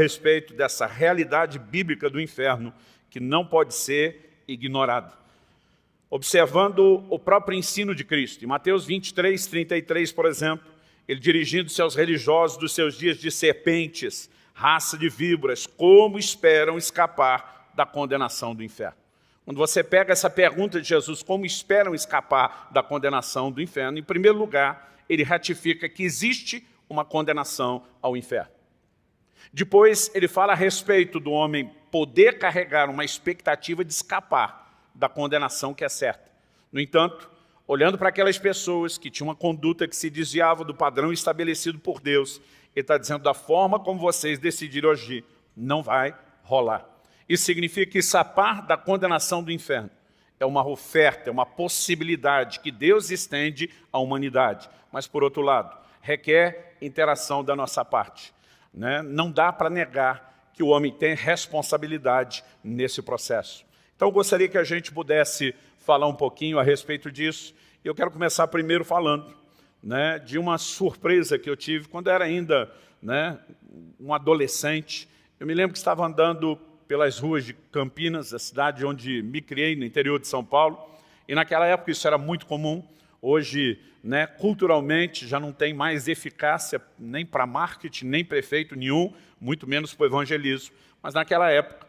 respeito dessa realidade bíblica do inferno que não pode ser ignorada. Observando o próprio ensino de Cristo, em Mateus 23, 33, por exemplo, ele dirigindo-se aos religiosos dos seus dias de serpentes, raça de víboras, como esperam escapar da condenação do inferno? Quando você pega essa pergunta de Jesus, como esperam escapar da condenação do inferno, em primeiro lugar, ele ratifica que existe uma condenação ao inferno. Depois, ele fala a respeito do homem poder carregar uma expectativa de escapar da condenação que é certa. No entanto, olhando para aquelas pessoas que tinham uma conduta que se desviava do padrão estabelecido por Deus, ele está dizendo, da forma como vocês decidiram agir, não vai rolar. Isso significa que escapar da condenação do inferno é uma oferta, é uma possibilidade que Deus estende à humanidade. Mas, por outro lado, requer interação da nossa parte. Não dá para negar que o homem tem responsabilidade nesse processo. Então, eu gostaria que a gente pudesse falar um pouquinho a respeito disso. Eu quero começar primeiro falando de uma surpresa que eu tive quando eu era ainda um adolescente. Eu me lembro que estava andando pelas ruas de Campinas, a cidade onde me criei, no interior de São Paulo, e naquela época isso era muito comum. Hoje, culturalmente, já não tem mais eficácia nem para marketing, nem para efeito nenhum, muito menos para o evangelismo. Mas naquela época,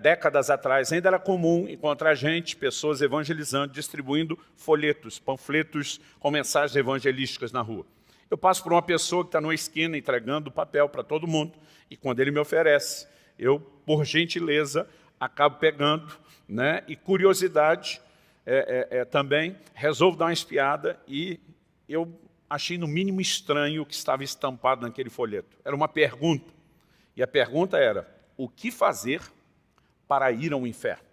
décadas atrás, ainda era comum encontrar gente, pessoas evangelizando, distribuindo folhetos, panfletos com mensagens evangelísticas na rua. Eu passo por uma pessoa que está numa esquina entregando papel para todo mundo, e quando ele me oferece, eu, por gentileza, acabo pegando, e curiosidade também, resolvo dar uma espiada, e eu achei no mínimo estranho o que estava estampado naquele folheto. Era uma pergunta, e a pergunta era, o que fazer para ir ao inferno?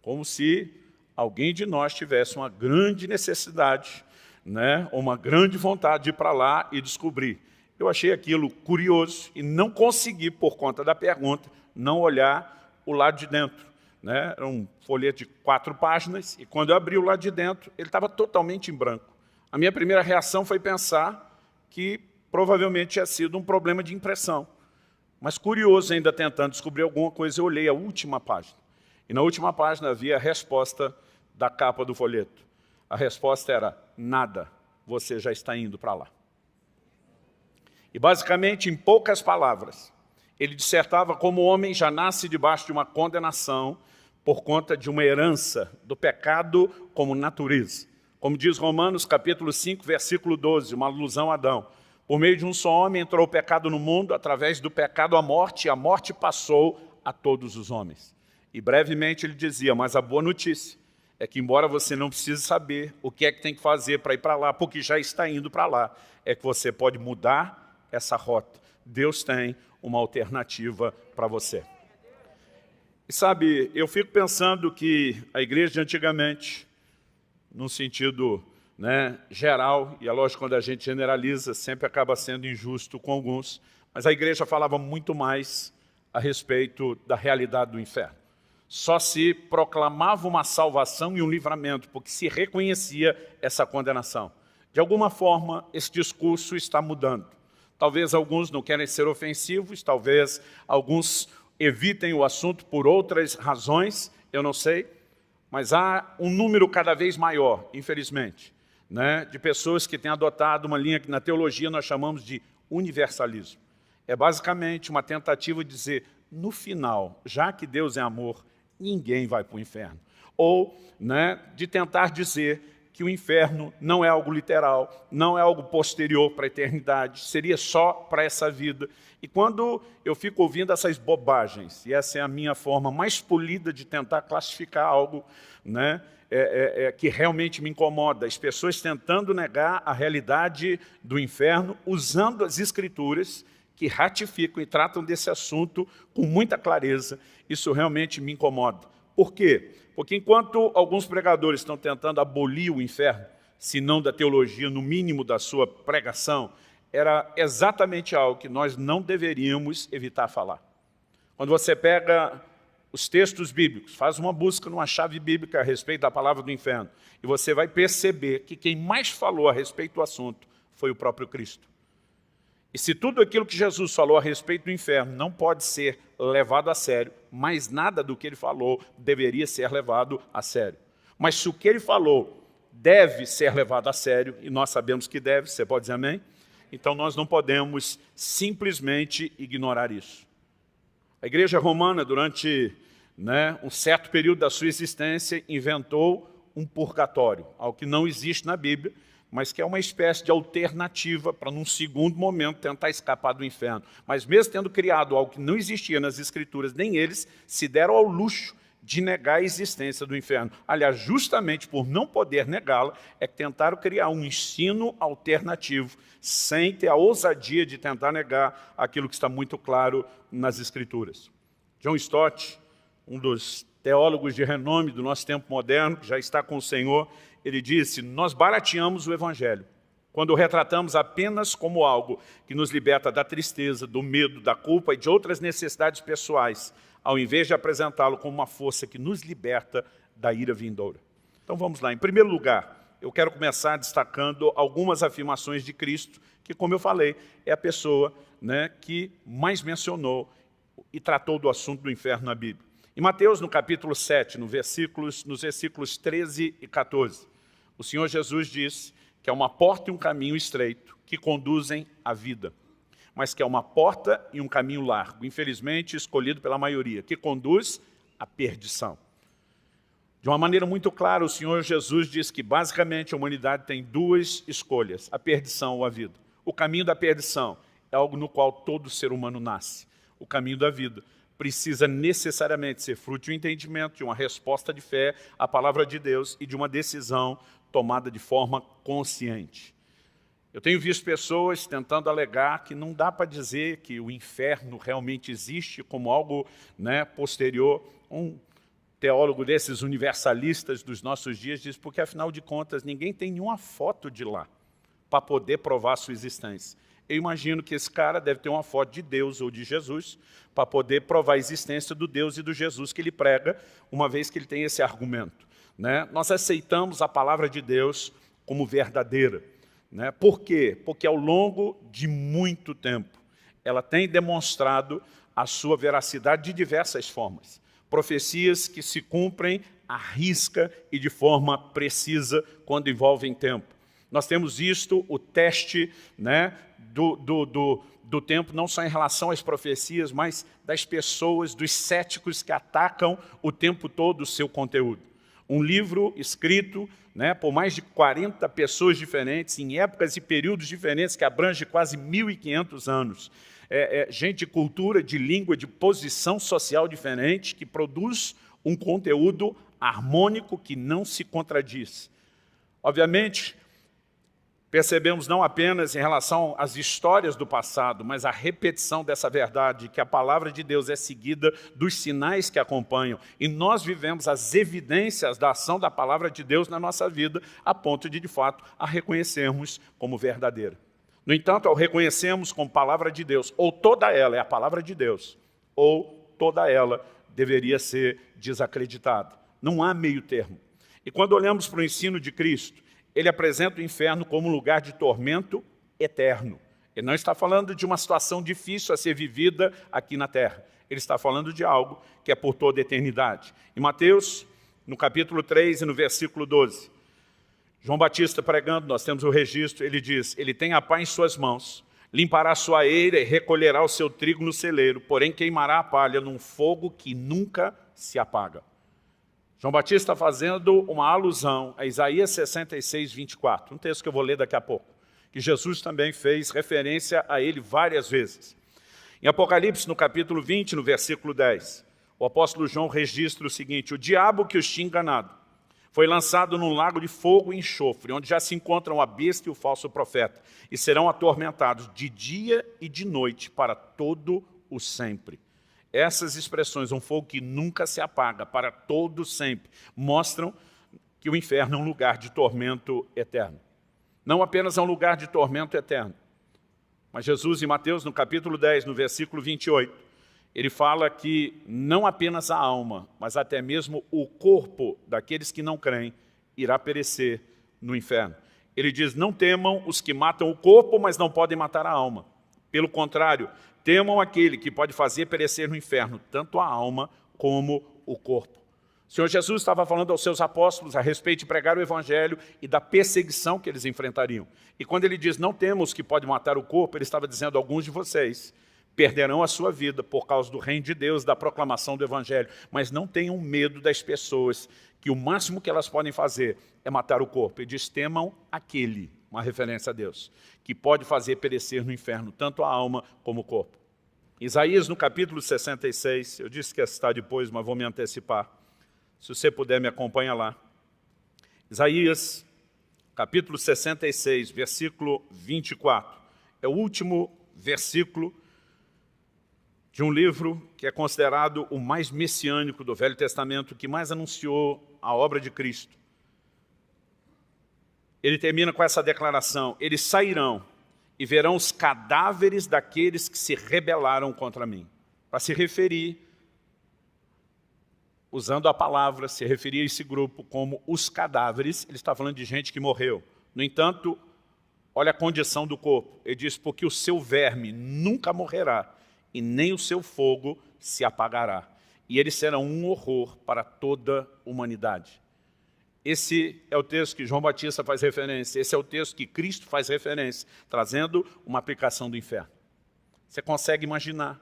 Como se alguém de nós tivesse uma grande necessidade, ou uma grande vontade de ir para lá e descobrir. Eu achei aquilo curioso e não consegui, por conta da pergunta, não olhar o lado de dentro. Era um folheto de 4 páginas e quando eu abri o lado de dentro, ele estava totalmente em branco. A minha primeira reação foi pensar que provavelmente tinha sido um problema de impressão. Mas curioso ainda tentando descobrir alguma coisa, eu olhei a última página. E na última página havia a resposta da capa do folheto. A resposta era, nada, você já está indo para lá. E basicamente, em poucas palavras, ele dissertava como o homem já nasce debaixo de uma condenação por conta de uma herança do pecado como natureza. Como diz Romanos capítulo 5, versículo 12, uma alusão a Adão. Por meio de um só homem entrou o pecado no mundo, através do pecado a morte passou a todos os homens. E brevemente ele dizia, mas a boa notícia é que embora você não precise saber o que é que tem que fazer para ir para lá, porque já está indo para lá, é que você pode mudar essa rota. Deus tem uma alternativa para você. E sabe, eu fico pensando que a igreja de antigamente, num sentido geral, e é lógico quando a gente generaliza, sempre acaba sendo injusto com alguns, mas a igreja falava muito mais a respeito da realidade do inferno. Só se proclamava uma salvação e um livramento, porque se reconhecia essa condenação. De alguma forma, esse discurso está mudando. Talvez alguns não querem ser ofensivos, talvez alguns evitem o assunto por outras razões, eu não sei, mas há um número cada vez maior, infelizmente, de pessoas que têm adotado uma linha que na teologia nós chamamos de universalismo. É basicamente uma tentativa de dizer, no final, já que Deus é amor, ninguém vai para o inferno. Ou de tentar dizer que o inferno não é algo literal, não é algo posterior para a eternidade, seria só para essa vida. E quando eu fico ouvindo essas bobagens, e essa é a minha forma mais polida de tentar classificar algo que realmente me incomoda, as pessoas tentando negar a realidade do inferno, usando as Escrituras, que ratificam e tratam desse assunto com muita clareza, isso realmente me incomoda. Por quê? Porque enquanto alguns pregadores estão tentando abolir o inferno, se não da teologia, no mínimo da sua pregação, era exatamente algo que nós não deveríamos evitar falar. Quando você pega os textos bíblicos, faz uma busca numa chave bíblica a respeito da palavra do inferno, e você vai perceber que quem mais falou a respeito do assunto foi o próprio Cristo. E se tudo aquilo que Jesus falou a respeito do inferno não pode ser levado a sério, mais nada do que ele falou deveria ser levado a sério. Mas se o que ele falou deve ser levado a sério, e nós sabemos que deve, você pode dizer amém? Então nós não podemos simplesmente ignorar isso. A igreja romana, durante um certo período da sua existência, inventou um purgatório, algo que não existe na Bíblia, mas que é uma espécie de alternativa para, num segundo momento, tentar escapar do inferno. Mas mesmo tendo criado algo que não existia nas Escrituras, nem eles se deram ao luxo de negar a existência do inferno. Aliás, justamente por não poder negá-la, é que tentaram criar um ensino alternativo, sem ter a ousadia de tentar negar aquilo que está muito claro nas Escrituras. John Stott, um dos teólogos de renome do nosso tempo moderno, que já está com o Senhor, ele disse: nós barateamos o Evangelho quando o retratamos apenas como algo que nos liberta da tristeza, do medo, da culpa e de outras necessidades pessoais, ao invés de apresentá-lo como uma força que nos liberta da ira vindoura. Então vamos lá. Em primeiro lugar, eu quero começar destacando algumas afirmações de Cristo, que, como eu falei, é a pessoa que mais mencionou e tratou do assunto do inferno na Bíblia. Em Mateus, no capítulo 7, nos versículos 13 e 14, o Senhor Jesus diz que é uma porta e um caminho estreito que conduzem à vida, mas que é uma porta e um caminho largo, infelizmente escolhido pela maioria, que conduz à perdição. De uma maneira muito clara, o Senhor Jesus diz que basicamente a humanidade tem duas escolhas, a perdição ou a vida. O caminho da perdição é algo no qual todo ser humano nasce. O caminho da vida precisa necessariamente ser fruto de um entendimento, de uma resposta de fé à palavra de Deus e de uma decisão tomada de forma consciente. Eu tenho visto pessoas tentando alegar que não dá para dizer que o inferno realmente existe como algo posterior. Um teólogo desses universalistas dos nossos dias diz, porque afinal de contas ninguém tem nenhuma foto de lá para poder provar a sua existência. Eu imagino que esse cara deve ter uma foto de Deus ou de Jesus para poder provar a existência do Deus e do Jesus que ele prega, uma vez que ele tem esse argumento. Nós aceitamos a palavra de Deus como verdadeira. Por quê? Porque ao longo de muito tempo ela tem demonstrado a sua veracidade de diversas formas. Profecias que se cumprem à risca e de forma precisa quando envolvem tempo. Nós temos visto o teste do tempo, não só em relação às profecias, mas das pessoas, dos céticos que atacam o tempo todo o seu conteúdo. Um livro escrito por mais de 40 pessoas diferentes, em épocas e períodos diferentes, que abrange quase 1.500 anos. Gente de cultura, de língua, de posição social diferente, que produz um conteúdo harmônico que não se contradiz. Obviamente, percebemos não apenas em relação às histórias do passado, mas a repetição dessa verdade, que a palavra de Deus é seguida dos sinais que acompanham. E nós vivemos as evidências da ação da palavra de Deus na nossa vida, a ponto de fato, a reconhecermos como verdadeira. No entanto, ao reconhecermos como palavra de Deus, ou toda ela é a palavra de Deus, ou toda ela deveria ser desacreditada. Não há meio termo. E quando olhamos para o ensino de Cristo, ele apresenta o inferno como um lugar de tormento eterno. Ele não está falando de uma situação difícil a ser vivida aqui na terra. Ele está falando de algo que é por toda a eternidade. Em Mateus, no capítulo 3 e no versículo 12, João Batista pregando, nós temos o registro, ele diz, ele tem a pá em suas mãos, limpará a sua eira e recolherá o seu trigo no celeiro, porém queimará a palha num fogo que nunca se apaga. João Batista está fazendo uma alusão a Isaías 66, 24, um texto que eu vou ler daqui a pouco, que Jesus também fez referência a ele várias vezes. Em Apocalipse, no capítulo 20, no versículo 10, o apóstolo João registra o seguinte, o diabo que os tinha enganado foi lançado num lago de fogo e enxofre, onde já se encontram a besta e o falso profeta, e serão atormentados de dia e de noite para todo o sempre. Essas expressões, um fogo que nunca se apaga, para todo sempre, mostram que o inferno é um lugar de tormento eterno. Não apenas é um lugar de tormento eterno, mas Jesus, em Mateus, no capítulo 10, no versículo 28, ele fala que não apenas a alma, mas até mesmo o corpo daqueles que não creem irá perecer no inferno. Ele diz, não temam os que matam o corpo, mas não podem matar a alma. Pelo contrário, temam aquele que pode fazer perecer no inferno tanto a alma como o corpo. O Senhor Jesus estava falando aos seus apóstolos a respeito de pregar o evangelho e da perseguição que eles enfrentariam. E quando ele diz, não temos que pode matar o corpo, ele estava dizendo, alguns de vocês perderão a sua vida por causa do reino de Deus, da proclamação do evangelho. Mas não tenham medo das pessoas, que o máximo que elas podem fazer é matar o corpo. Ele diz, temam aquele, uma referência a Deus, que pode fazer perecer no inferno tanto a alma como o corpo. Isaías, no capítulo 66, eu disse que ia citar depois, mas vou me antecipar. Se você puder, me acompanha lá. Isaías, capítulo 66, versículo 24. É o último versículo de um livro que é considerado o mais messiânico do Velho Testamento, que mais anunciou a obra de Cristo. Ele termina com essa declaração, eles sairão e verão os cadáveres daqueles que se rebelaram contra mim. Para se referir, usando a palavra, se referir a esse grupo como os cadáveres, ele está falando de gente que morreu. No entanto, olha a condição do corpo. Ele diz, porque o seu verme nunca morrerá, e nem o seu fogo se apagará. E eles serão um horror para toda a humanidade. Esse é o texto que João Batista faz referência, esse é o texto que Cristo faz referência, trazendo uma aplicação do inferno. Você consegue imaginar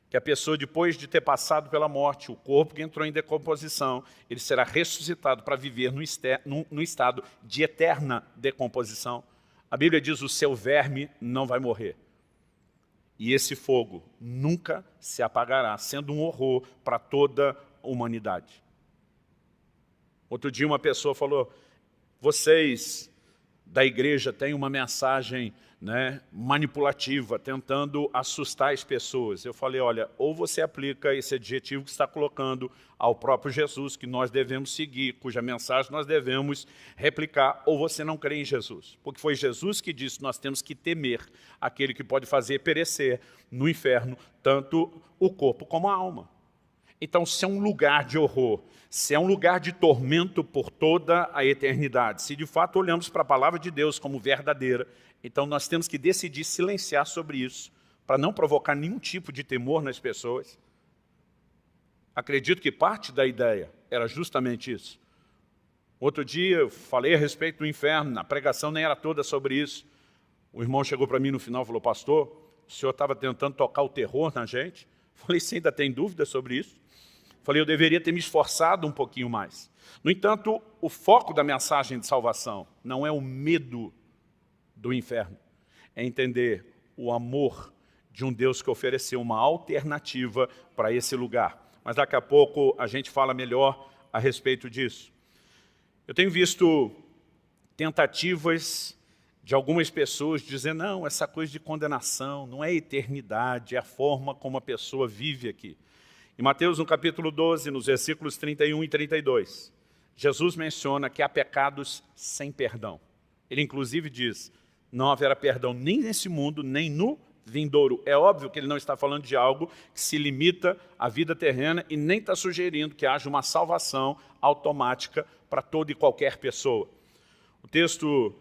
que a pessoa, depois de ter passado pela morte, o corpo que entrou em decomposição, ele será ressuscitado para viver no estado de eterna decomposição. A Bíblia diz, o seu verme não vai morrer. E esse fogo nunca se apagará, sendo um horror para toda a humanidade. Outro dia uma pessoa falou, vocês da igreja têm uma mensagem manipulativa, tentando assustar as pessoas. Eu falei, olha, ou você aplica esse adjetivo que está colocando ao próprio Jesus, que nós devemos seguir, cuja mensagem nós devemos replicar, ou você não crê em Jesus. Porque foi Jesus que disse, nós temos que temer aquele que pode fazer perecer no inferno, tanto o corpo como a alma. Então, se é um lugar de horror, se é um lugar de tormento por toda a eternidade, se de fato olhamos para a palavra de Deus como verdadeira, então nós temos que decidir silenciar sobre isso, para não provocar nenhum tipo de temor nas pessoas. Acredito que parte da ideia era justamente isso. Outro dia eu falei a respeito do inferno, a pregação nem era toda sobre isso. O irmão chegou para mim no final e falou, pastor, o senhor estava tentando tocar o terror na gente? Falei, você ainda tem dúvida sobre isso? Falei, eu deveria ter me esforçado um pouquinho mais. No entanto, o foco da mensagem de salvação não é o medo do inferno, é entender o amor de um Deus que ofereceu uma alternativa para esse lugar. Mas daqui a pouco a gente fala melhor a respeito disso. Eu tenho visto tentativas de algumas pessoas dizer, não, essa coisa de condenação não é eternidade, é a forma como a pessoa vive aqui. Em Mateus, no capítulo 12, nos versículos 31 e 32, Jesus menciona que há pecados sem perdão. Ele, inclusive, diz, não haverá perdão nem nesse mundo, nem no vindouro. É óbvio que ele não está falando de algo que se limita à vida terrena e nem está sugerindo que haja uma salvação automática para toda e qualquer pessoa. O texto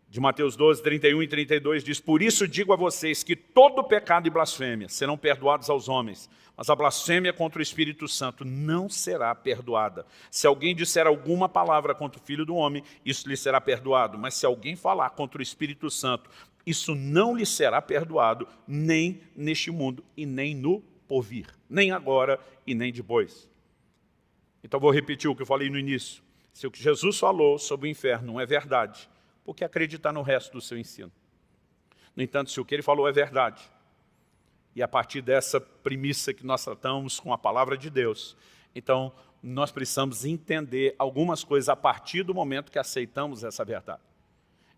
de Mateus 12, 31 e 32 diz, por isso digo a vocês que todo pecado e blasfêmia serão perdoados aos homens, mas a blasfêmia contra o Espírito Santo não será perdoada. Se alguém disser alguma palavra contra o Filho do Homem, isso lhe será perdoado. Mas se alguém falar contra o Espírito Santo, isso não lhe será perdoado, nem neste mundo e nem no porvir. Nem agora e nem depois. Então vou repetir o que eu falei no início. Se o que Jesus falou sobre o inferno não é verdade, por que acreditar no resto do seu ensino? No entanto, se o que ele falou é verdade, e a partir dessa premissa que nós tratamos com a palavra de Deus, então nós precisamos entender algumas coisas a partir do momento que aceitamos essa verdade.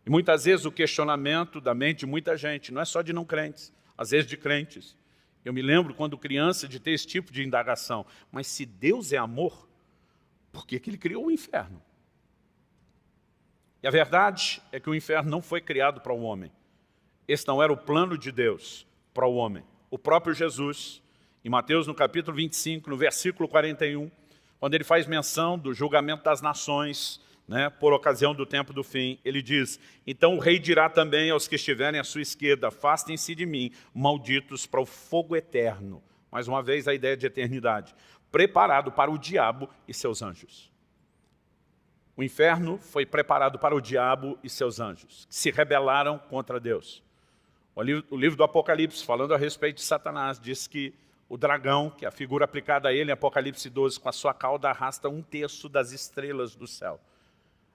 E muitas vezes o questionamento da mente de muita gente não é só de não crentes, às vezes de crentes. Eu me lembro quando criança de ter esse tipo de indagação, mas se Deus é amor, por que ele criou o inferno? E a verdade é que o inferno não foi criado para o homem. Esse não era o plano de Deus para o homem. O próprio Jesus, em Mateus, no capítulo 25, no versículo 41, quando ele faz menção do julgamento das nações, né, por ocasião do tempo do fim, ele diz: então o rei dirá também aos que estiverem à sua esquerda, afastem-se de mim, malditos, para o fogo eterno. Mais uma vez a ideia de eternidade, preparado para o diabo e seus anjos. O inferno foi preparado para o diabo e seus anjos, que se rebelaram contra Deus. O livro do Apocalipse, falando a respeito de Satanás, diz que o dragão, que é a figura aplicada a ele em Apocalipse 12, com a sua cauda arrasta 1/3 das estrelas do céu.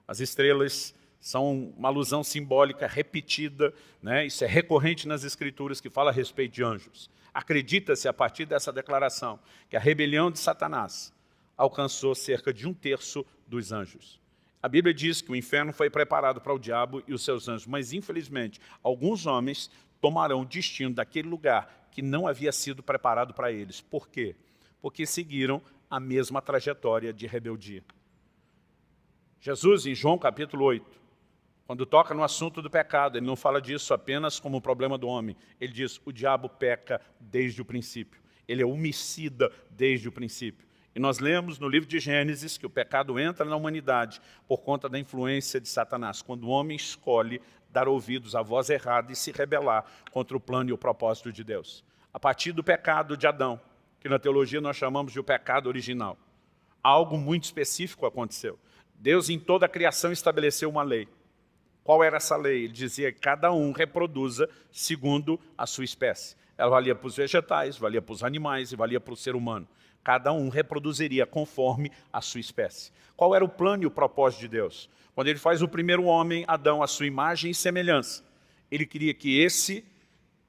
As estrelas são uma alusão simbólica repetida, né? Isso é recorrente nas Escrituras, que fala a respeito de anjos. Acredita-se, a partir dessa declaração, que a rebelião de Satanás alcançou cerca de 1/3 dos anjos. A Bíblia diz que o inferno foi preparado para o diabo e os seus anjos, mas, infelizmente, alguns homens tomarão o destino daquele lugar que não havia sido preparado para eles. Por quê? Porque seguiram a mesma trajetória de rebeldia. Jesus, em João capítulo 8, quando toca no assunto do pecado, ele não fala disso apenas como um problema do homem. Ele diz: o diabo peca desde o princípio. Ele é homicida desde o princípio. E nós lemos no livro de Gênesis que o pecado entra na humanidade por conta da influência de Satanás, quando o homem escolhe dar ouvidos à voz errada e se rebelar contra o plano e o propósito de Deus. A partir do pecado de Adão, que na teologia nós chamamos de o pecado original, algo muito específico aconteceu. Deus, em toda a criação, estabeleceu uma lei. Qual era essa lei? Ele dizia que cada um reproduza segundo a sua espécie. Ela valia para os vegetais, valia para os animais e valia para o ser humano. Cada um reproduziria conforme a sua espécie. Qual era o plano e o propósito de Deus? Quando ele faz o primeiro homem, Adão, à sua imagem e semelhança, ele queria que esse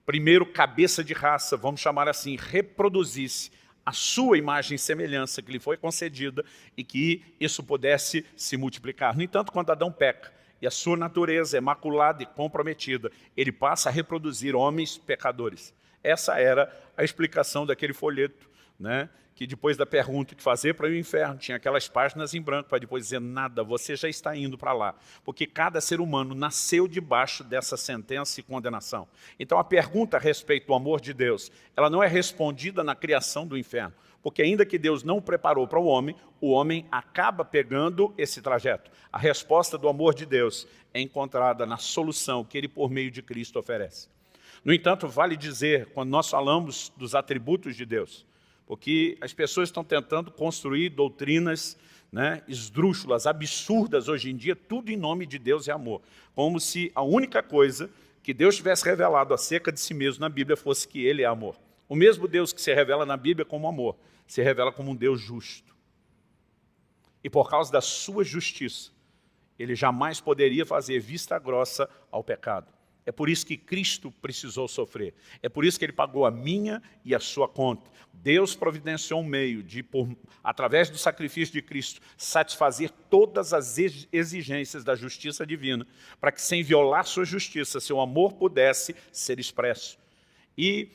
primeiro cabeça de raça, vamos chamar assim, reproduzisse a sua imagem e semelhança que lhe foi concedida e que isso pudesse se multiplicar. No entanto, quando Adão peca e a sua natureza é maculada e comprometida, ele passa a reproduzir homens pecadores. Essa era a explicação daquele folheto, né? Que depois da pergunta que fazer para o inferno, tinha aquelas páginas em branco para depois dizer: nada, você já está indo para lá. Porque cada ser humano nasceu debaixo dessa sentença e condenação. Então a pergunta a respeito do amor de Deus, ela não é respondida na criação do inferno. Porque ainda que Deus não o preparou para o homem acaba pegando esse trajeto. A resposta do amor de Deus é encontrada na solução que ele, por meio de Cristo, oferece. No entanto, vale dizer, quando nós falamos dos atributos de Deus, porque as pessoas estão tentando construir doutrinas, né, esdrúxulas, absurdas hoje em dia, tudo em nome de Deus e amor. Como se a única coisa que Deus tivesse revelado acerca de si mesmo na Bíblia fosse que Ele é amor. O mesmo Deus que se revela na Bíblia como amor, se revela como um Deus justo. E por causa da sua justiça, Ele jamais poderia fazer vista grossa ao pecado. É por isso que Cristo precisou sofrer. É por isso que Ele pagou a minha e a sua conta. Deus providenciou um meio de, através do sacrifício de Cristo, satisfazer todas as exigências da justiça divina, para que, sem violar sua justiça, seu amor pudesse ser expresso. E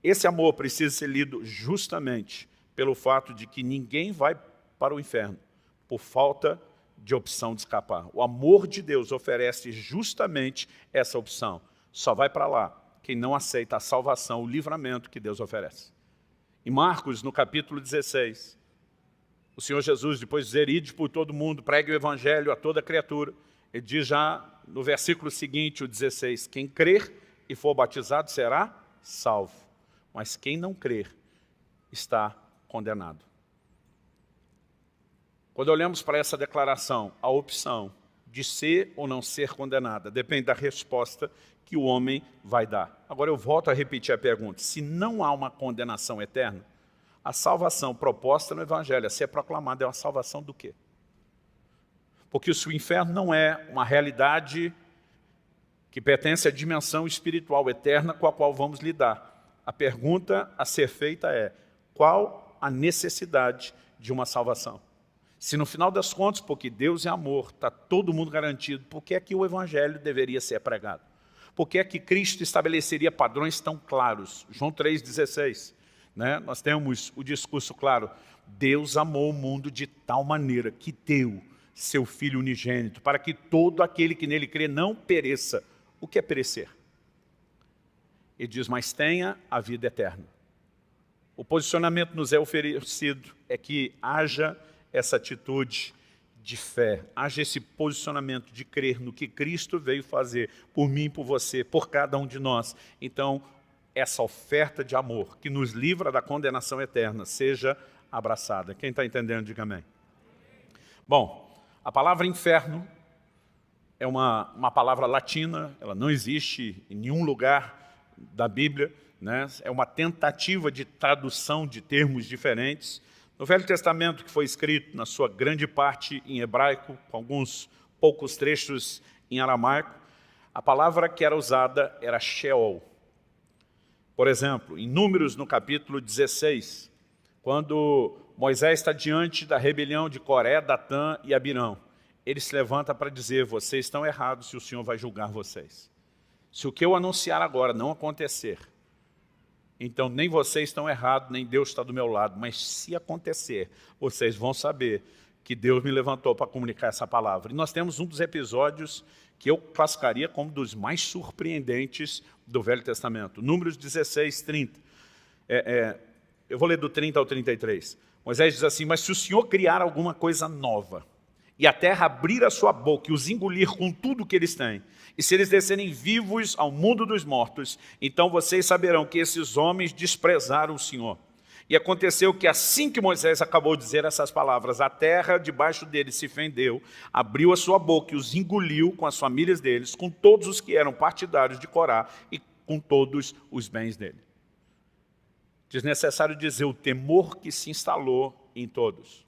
esse amor precisa ser lido justamente pelo fato de que ninguém vai para o inferno por falta de opção de escapar. O amor de Deus oferece justamente essa opção. Só vai para lá quem não aceita a salvação, o livramento que Deus oferece. Em Marcos, no capítulo 16, o Senhor Jesus, depois de dizer: ide por todo mundo, pregue o evangelho a toda criatura, ele diz já no versículo seguinte, o 16, quem crer e for batizado será salvo, mas quem não crer está condenado. Quando olhamos para essa declaração, a opção de ser ou não ser condenada depende da resposta que o homem vai dar. Agora eu volto a repetir a pergunta: se não há uma condenação eterna, a salvação proposta no Evangelho a ser proclamada é uma salvação do quê? Porque se o inferno não é uma realidade que pertence à dimensão espiritual eterna com a qual vamos lidar, a pergunta a ser feita é: qual a necessidade de uma salvação? Se no final das contas, porque Deus é amor, está todo mundo garantido, por que é que o Evangelho deveria ser pregado? Por que é que Cristo estabeleceria padrões tão claros? João 3,16, né? Nós temos o discurso claro: Deus amou o mundo de tal maneira que deu seu Filho unigênito, para que todo aquele que nele crê não pereça. O que é perecer? Ele diz: mas tenha a vida eterna. O posicionamento nos é oferecido é que haja essa atitude de fé, haja esse posicionamento de crer no que Cristo veio fazer por mim, por você, por cada um de nós. Então, essa oferta de amor que nos livra da condenação eterna seja abraçada. Quem está entendendo, diga amém. Bom, a palavra inferno é uma palavra latina, ela não existe em nenhum lugar da Bíblia, né? É uma tentativa de tradução de termos diferentes. No Velho Testamento, que foi escrito na sua grande parte em hebraico, com alguns poucos trechos em aramaico, a palavra que era usada era Sheol. Por exemplo, em Números, no capítulo 16, quando Moisés está diante da rebelião de Coré, Datã e Abirão, ele se levanta para dizer: vocês estão errados e o Senhor vai julgar vocês. Se o que eu anunciar agora não acontecer, então nem vocês estão errados, nem Deus está do meu lado, mas se acontecer, vocês vão saber que Deus me levantou para comunicar essa palavra. E nós temos um dos episódios que eu classificaria como dos mais surpreendentes do Velho Testamento. Números 16, 30. Eu vou ler do 30 ao 33. Moisés diz assim: mas se o Senhor criar alguma coisa nova, e a terra abrir a sua boca e os engolir com tudo que eles têm, e se eles descerem vivos ao mundo dos mortos, então vocês saberão que esses homens desprezaram o Senhor. E aconteceu que assim que Moisés acabou de dizer essas palavras, a terra debaixo deles se fendeu, abriu a sua boca e os engoliu com as famílias deles, com todos os que eram partidários de Corá e com todos os bens dele. Desnecessário dizer o temor que se instalou em todos.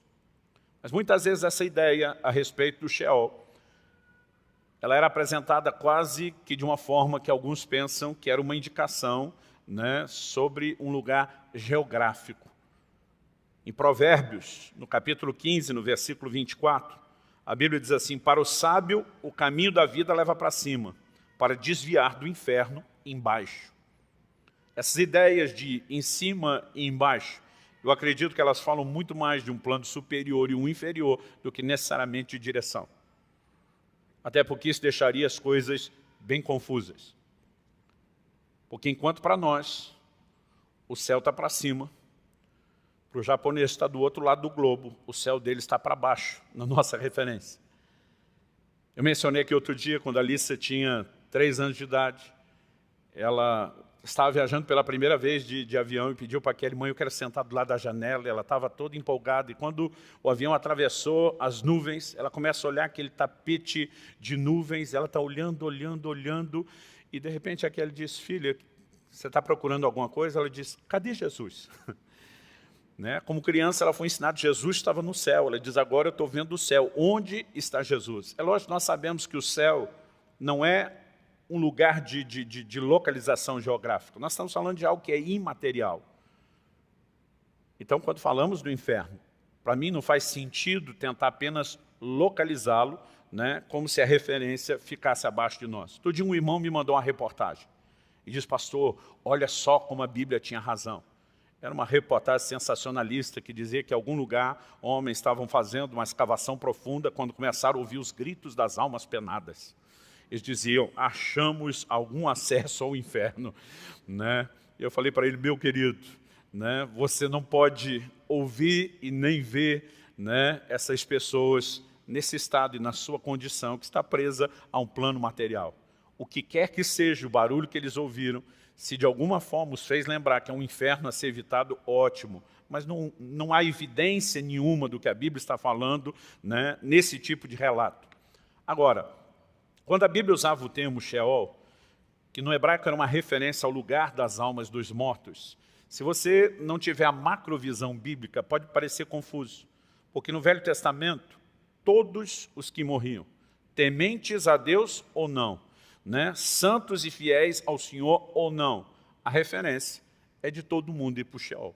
Mas muitas vezes essa ideia a respeito do Sheol, ela era apresentada quase que de uma forma que alguns pensam que era uma indicação, né, sobre um lugar geográfico. Em Provérbios, no capítulo 15, no versículo 24, a Bíblia diz assim: para o sábio, o caminho da vida leva para cima, para desviar do inferno embaixo. Essas ideias de em cima e embaixo, eu acredito que elas falam muito mais de um plano superior e um inferior do que necessariamente de direção. Até porque isso deixaria as coisas bem confusas. Porque enquanto para nós o céu está para cima, para o japonês está do outro lado do globo, o céu dele está para baixo, na nossa referência. Eu mencionei aqui outro dia, quando a Alissa tinha 3 anos de idade, ela estava viajando pela primeira vez de avião e pediu para aquele: mãe, eu quero sentar do lado da janela. Ela estava toda empolgada, e quando o avião atravessou as nuvens, ela começa a olhar aquele tapete de nuvens, ela está olhando, e de repente aquele diz: filha, você está procurando alguma coisa? Ela diz: cadê Jesus? Né? Como criança, ela foi ensinada: Jesus estava no céu. Ela diz: agora eu estou vendo o céu. Onde está Jesus? É lógico, nós sabemos que o céu não é um lugar de localização geográfica. Nós estamos falando de algo que é imaterial. Então, quando falamos do inferno, para mim não faz sentido tentar apenas localizá-lo, né, como se a referência ficasse abaixo de nós. Todo dia um irmão me mandou uma reportagem e diz: pastor, olha só como a Bíblia tinha razão. Era uma reportagem sensacionalista que dizia que em algum lugar homens estavam fazendo uma escavação profunda quando começaram a ouvir os gritos das almas penadas. Eles diziam: achamos algum acesso ao inferno. Né? Eu falei para ele: meu querido, né, você não pode ouvir e nem ver, né, essas pessoas nesse estado e na sua condição que está presa a um plano material. O que quer que seja o barulho que eles ouviram, se de alguma forma os fez lembrar que é um inferno a ser evitado, ótimo. Mas não há evidência nenhuma do que a Bíblia está falando, né, nesse tipo de relato. Agora, quando a Bíblia usava o termo Sheol, que no hebraico era uma referência ao lugar das almas dos mortos, se você não tiver a macrovisão bíblica, pode parecer confuso. Porque no Velho Testamento, todos os que morriam, tementes a Deus ou não, né, santos e fiéis ao Senhor ou não, a referência é de todo mundo ir para o Sheol.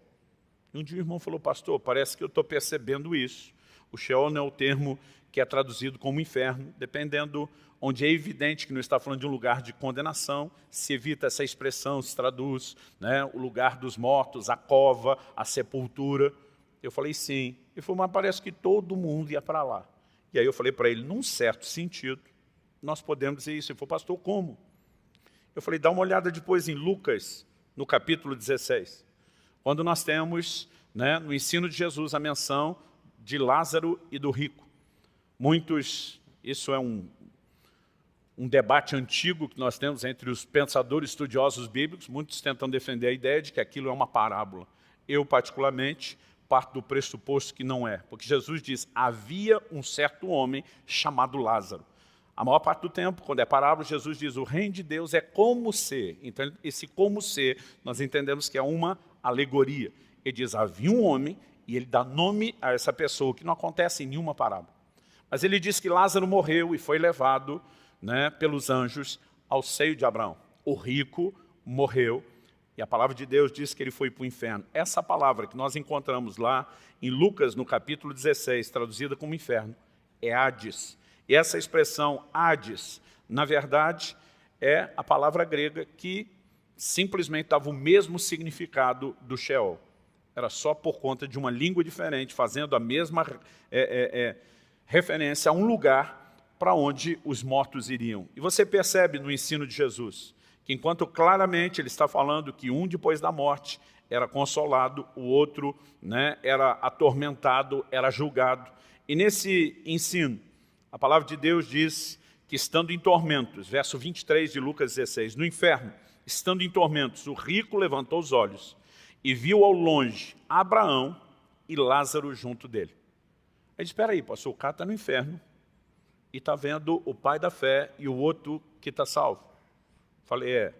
E um dia o irmão falou: pastor, parece que eu estou percebendo isso. O Sheol não é o termo que é traduzido como inferno, dependendo onde é evidente que não está falando de um lugar de condenação, se evita essa expressão, se traduz, né, o lugar dos mortos, a cova, a sepultura. Eu falei: sim. Ele falou: mas parece que todo mundo ia para lá. E aí eu falei para ele: num certo sentido, nós podemos dizer isso. Ele falou: pastor, como? Eu falei: dá uma olhada depois em Lucas, no capítulo 16, quando nós temos, né, no ensino de Jesus, a menção de Lázaro e do rico. Isso é um debate antigo que nós temos entre os pensadores estudiosos bíblicos, muitos tentam defender a ideia de que aquilo é uma parábola. Eu, particularmente, parto do pressuposto que não é, porque Jesus diz, havia um certo homem chamado Lázaro. A maior parte do tempo, quando é parábola, Jesus diz, o reino de Deus é como ser. Então, esse como ser, nós entendemos que é uma alegoria. Ele diz, havia um homem, e ele dá nome a essa pessoa, que não acontece em nenhuma parábola. Mas ele diz que Lázaro morreu e foi levado, né, pelos anjos ao seio de Abraão. O rico morreu, e a palavra de Deus diz que ele foi para o inferno. Essa palavra que nós encontramos lá em Lucas, no capítulo 16, traduzida como inferno, é Hades. E essa expressão Hades, na verdade, é a palavra grega que simplesmente dava o mesmo significado do Sheol. Era só por conta de uma língua diferente, fazendo a mesma referência a um lugar para onde os mortos iriam. E você percebe no ensino de Jesus que enquanto claramente ele está falando que um depois da morte era consolado, o outro, né, era atormentado, era julgado. E nesse ensino, a palavra de Deus diz que estando em tormentos, verso 23 de Lucas 16, no inferno, estando em tormentos, o rico levantou os olhos e viu ao longe Abraão e Lázaro junto dele. Ele disse, espera aí, pastor, o cara está no inferno e está vendo o pai da fé e o outro que está salvo. Falei,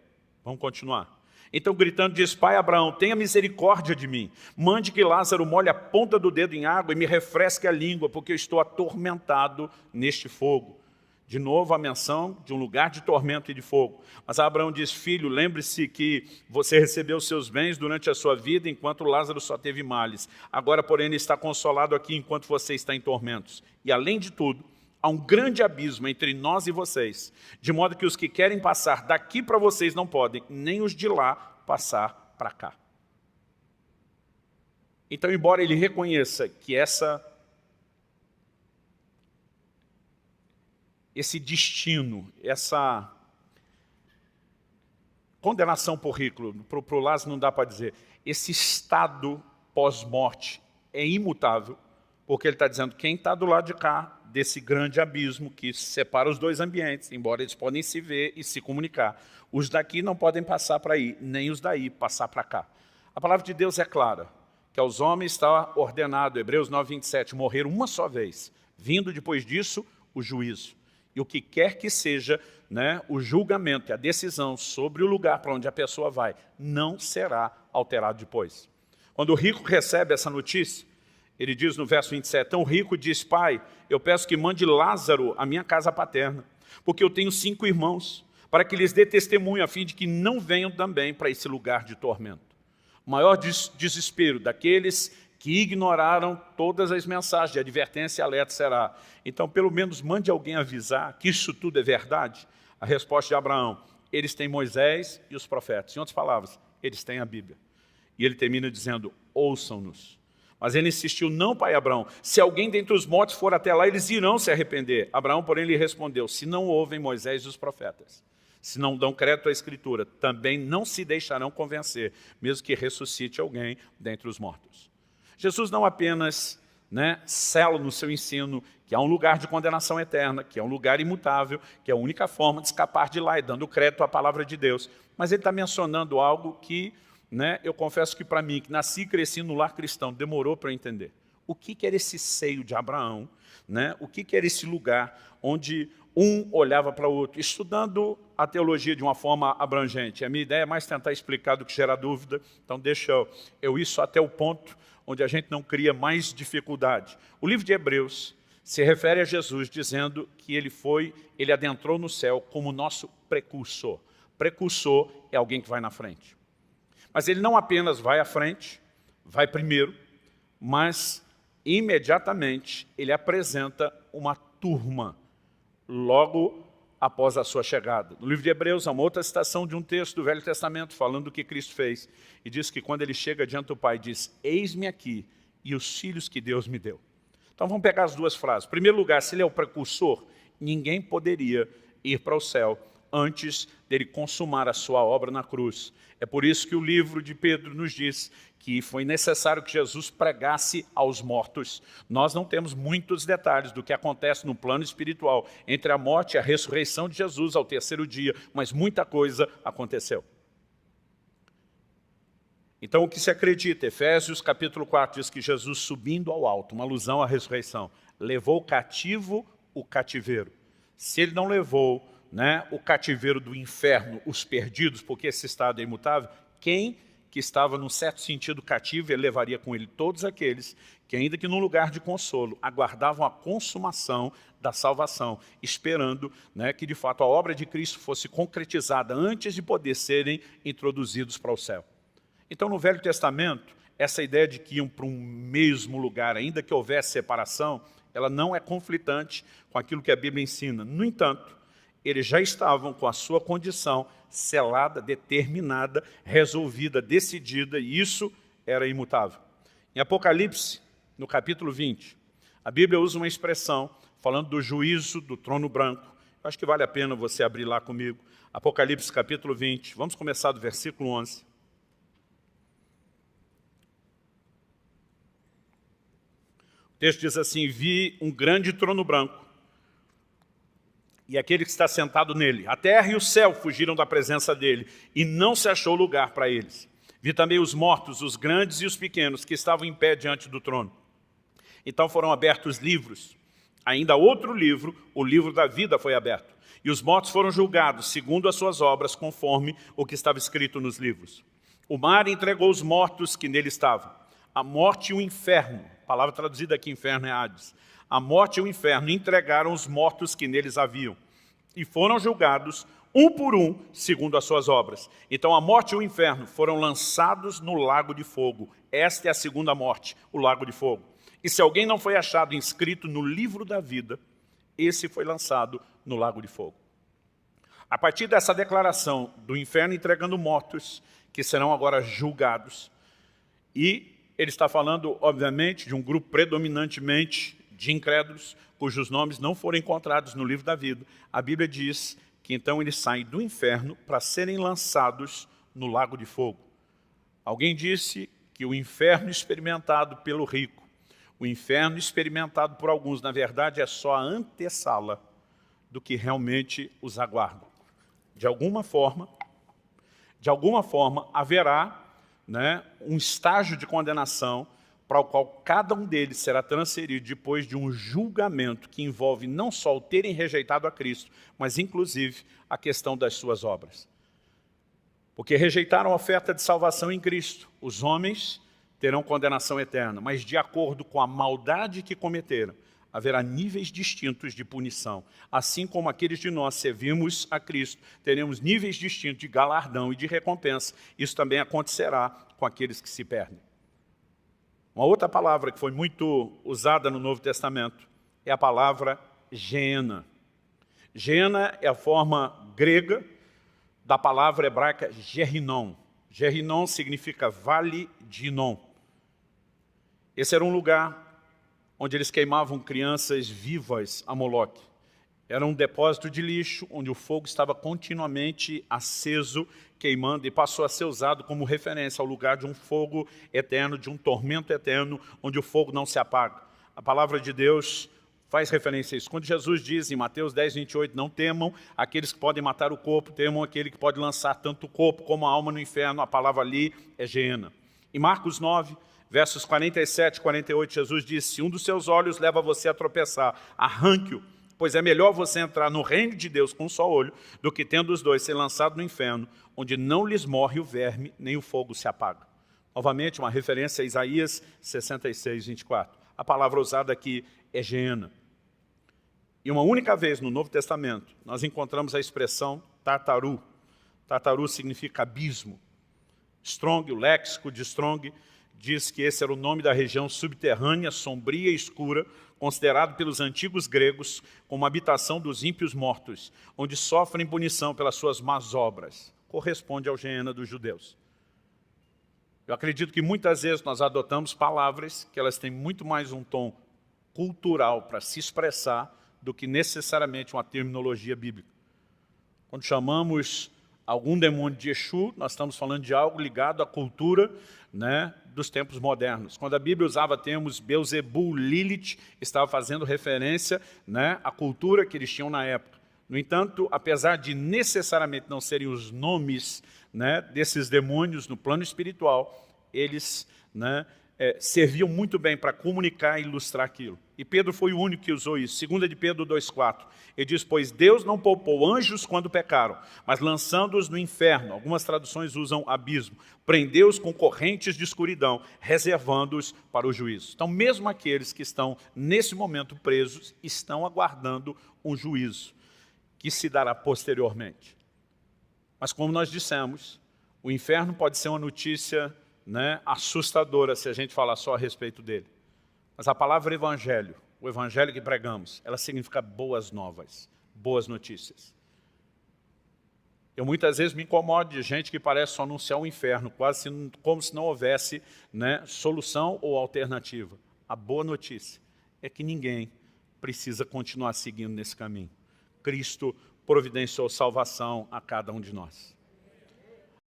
vamos continuar. Então, gritando, diz, pai Abraão, tenha misericórdia de mim. Mande que Lázaro molhe a ponta do dedo em água e me refresque a língua, porque eu estou atormentado neste fogo. De novo, a menção de um lugar de tormento e de fogo. Mas Abraão diz, filho, lembre-se que você recebeu seus bens durante a sua vida, enquanto Lázaro só teve males. Agora, porém, ele está consolado aqui enquanto você está em tormentos. E, além de tudo, há um grande abismo entre nós e vocês, de modo que os que querem passar daqui para vocês não podem, nem os de lá passar para cá. Então, embora ele reconheça que esse destino, essa condenação por rico, para o Lázaro não dá para dizer, esse estado pós-morte é imutável, porque ele está dizendo, quem está do lado de cá, desse grande abismo que separa os dois ambientes, embora eles podem se ver e se comunicar. Os daqui não podem passar para aí, nem os daí passar para cá. A palavra de Deus é clara, que aos homens está ordenado, Hebreus 9, 27, morrer uma só vez, vindo depois disso o juízo. E o que quer que seja, né, o julgamento e a decisão sobre o lugar para onde a pessoa vai, não será alterado depois. Quando o rico recebe essa notícia, ele diz no verso 27, então o rico diz, pai, eu peço que mande Lázaro à minha casa paterna, porque eu tenho 5 irmãos, para que lhes dê testemunho, a fim de que não venham também para esse lugar de tormento. O maior desespero daqueles que ignoraram todas as mensagens de advertência e alerta será, então pelo menos mande alguém avisar que isso tudo é verdade. A resposta de Abraão, eles têm Moisés e os profetas. Em outras palavras, eles têm a Bíblia. E ele termina dizendo, ouçam-nos. Mas ele insistiu, não, pai Abraão, se alguém dentre os mortos for até lá, eles irão se arrepender. Abraão, porém, lhe respondeu, se não ouvem Moisés e os profetas, se não dão crédito à Escritura, também não se deixarão convencer, mesmo que ressuscite alguém dentre os mortos. Jesus não apenas sela no seu ensino que há um lugar de condenação eterna, que é um lugar imutável, que é a única forma de escapar de lá e dando crédito à palavra de Deus, mas ele está mencionando algo que eu confesso que para mim, que nasci e cresci no lar cristão, demorou para eu entender. O que era esse seio de Abraão? O que era esse lugar onde um olhava para o outro? Estudando a teologia de uma forma abrangente. A minha ideia é mais tentar explicar do que gerar dúvida, então deixa eu ir só até o ponto onde a gente não cria mais dificuldade. O livro de Hebreus se refere a Jesus dizendo que ele adentrou no céu como nosso precursor. Precursor é alguém que vai na frente. Mas ele não apenas vai à frente, vai primeiro, mas imediatamente ele apresenta uma turma logo após a sua chegada. No livro de Hebreus há uma outra citação de um texto do Velho Testamento falando do que Cristo fez. E diz que quando ele chega diante do Pai, diz, eis-me aqui e os filhos que Deus me deu. Então vamos pegar as duas frases. Em primeiro lugar, se ele é o precursor, ninguém poderia ir para o céu antes dele consumar a sua obra na cruz. É por isso que o livro de Pedro nos diz que foi necessário que Jesus pregasse aos mortos. Nós não temos muitos detalhes do que acontece no plano espiritual entre a morte e a ressurreição de Jesus ao terceiro dia, mas muita coisa aconteceu. Então o que se acredita? Efésios capítulo 4 diz que Jesus, subindo ao alto, uma alusão à ressurreição, levou cativo o cativeiro. Se ele não levou, o cativeiro do inferno, os perdidos, porque esse estado é imutável, quem que estava, num certo sentido, cativo, ele levaria com ele todos aqueles que, ainda que num lugar de consolo, aguardavam a consumação da salvação, esperando que, de fato, a obra de Cristo fosse concretizada antes de poder serem introduzidos para o céu. Então, no Velho Testamento, essa ideia de que iam para um mesmo lugar, ainda que houvesse separação, ela não é conflitante com aquilo que a Bíblia ensina. No entanto, eles já estavam com a sua condição selada, determinada, resolvida, decidida, e isso era imutável. Em Apocalipse, no capítulo 20, a Bíblia usa uma expressão falando do juízo do trono branco. Eu acho que vale a pena você abrir lá comigo. Apocalipse, capítulo 20, vamos começar do versículo 11. O texto diz assim: vi um grande trono branco, e aquele que está sentado nele. A terra e o céu fugiram da presença dele, e não se achou lugar para eles. Vi também os mortos, os grandes e os pequenos, que estavam em pé diante do trono. Então foram abertos livros. Ainda outro livro, o livro da vida, foi aberto. E os mortos foram julgados, segundo as suas obras, conforme o que estava escrito nos livros. O mar entregou os mortos que nele estavam. A morte e o inferno, a palavra traduzida aqui, inferno é Hades. A morte e o inferno entregaram os mortos que neles haviam, e foram julgados, um por um, segundo as suas obras. Então a morte e o inferno foram lançados no lago de fogo. Esta é a segunda morte, o lago de fogo. E se alguém não foi achado inscrito no livro da vida, esse foi lançado no lago de fogo. A partir dessa declaração do inferno entregando mortos, que serão agora julgados, e ele está falando, obviamente, de um grupo predominantemente de incrédulos, cujos nomes não foram encontrados no livro da vida. A Bíblia diz que então eles saem do inferno para serem lançados no lago de fogo. Alguém disse que o inferno experimentado pelo rico, o inferno experimentado por alguns, na verdade, é só a antessala do que realmente os aguarda. De alguma forma haverá um estágio de condenação para o qual cada um deles será transferido depois de um julgamento que envolve não só o terem rejeitado a Cristo, mas inclusive a questão das suas obras. Porque rejeitaram a oferta de salvação em Cristo. Os homens terão condenação eterna, mas de acordo com a maldade que cometeram, haverá níveis distintos de punição. Assim como aqueles de nós servimos a Cristo, teremos níveis distintos de galardão e de recompensa. Isso também acontecerá com aqueles que se perdem. Uma outra palavra que foi muito usada no Novo Testamento é a palavra Geena. Geena é a forma grega da palavra hebraica Gehinnom. Gehinnom significa Vale de Inom. Esse era um lugar onde eles queimavam crianças vivas a Moloque. Era um depósito de lixo, onde o fogo estava continuamente aceso, queimando, e passou a ser usado como referência ao lugar de um fogo eterno, de um tormento eterno, onde o fogo não se apaga. A palavra de Deus faz referência a isso. Quando Jesus diz em Mateus 10, 28, não temam aqueles que podem matar o corpo, temam aquele que pode lançar tanto o corpo como a alma no inferno, a palavra ali é Geena. Em Marcos 9, versos 47 e 48, Jesus disse: se um dos seus olhos leva você a tropeçar, arranque-o, pois é melhor você entrar no reino de Deus com um só olho, do que tendo os dois ser lançado no inferno, onde não lhes morre o verme, nem o fogo se apaga. Novamente, uma referência a Isaías 66, 24. A palavra usada aqui é Geena. E uma única vez no Novo Testamento, nós encontramos a expressão Tartaru. Tartaru significa abismo. Strong, o léxico de Strong, diz que esse era o nome da região subterrânea, sombria e escura, considerado pelos antigos gregos como habitação dos ímpios mortos, onde sofrem punição pelas suas más obras. Corresponde ao Geena dos judeus. Eu acredito que muitas vezes nós adotamos palavras que elas têm muito mais um tom cultural para se expressar do que necessariamente uma terminologia bíblica. Quando chamamos algum demônio de Exu, nós estamos falando de algo ligado à cultura, né, dos tempos modernos. Quando a Bíblia usava termos Beelzebul, Lilith, estava fazendo referência, né, à cultura que eles tinham na época. No entanto, apesar de necessariamente não serem os nomes, né, desses demônios no plano espiritual, eles, né, serviam muito bem para comunicar e ilustrar aquilo. E Pedro foi o único que usou isso. 2 de Pedro 2,4. Ele diz, pois Deus não poupou anjos quando pecaram, mas lançando-os no inferno. Algumas traduções usam abismo. Prendeu-os com correntes de escuridão, reservando-os para o juízo. Então, mesmo aqueles que estão, nesse momento, presos, estão aguardando um juízo, que se dará posteriormente. Mas, como nós dissemos, o inferno pode ser uma notícia, né, assustadora se a gente falar só a respeito dele. Mas a palavra evangelho, o evangelho que pregamos, ela significa boas novas, boas notícias. Eu muitas vezes me incomodo de gente que parece só anunciar o inferno, quase como se não houvesse, né, solução ou alternativa. A boa notícia é que ninguém precisa continuar seguindo nesse caminho. Cristo providenciou salvação a cada um de nós.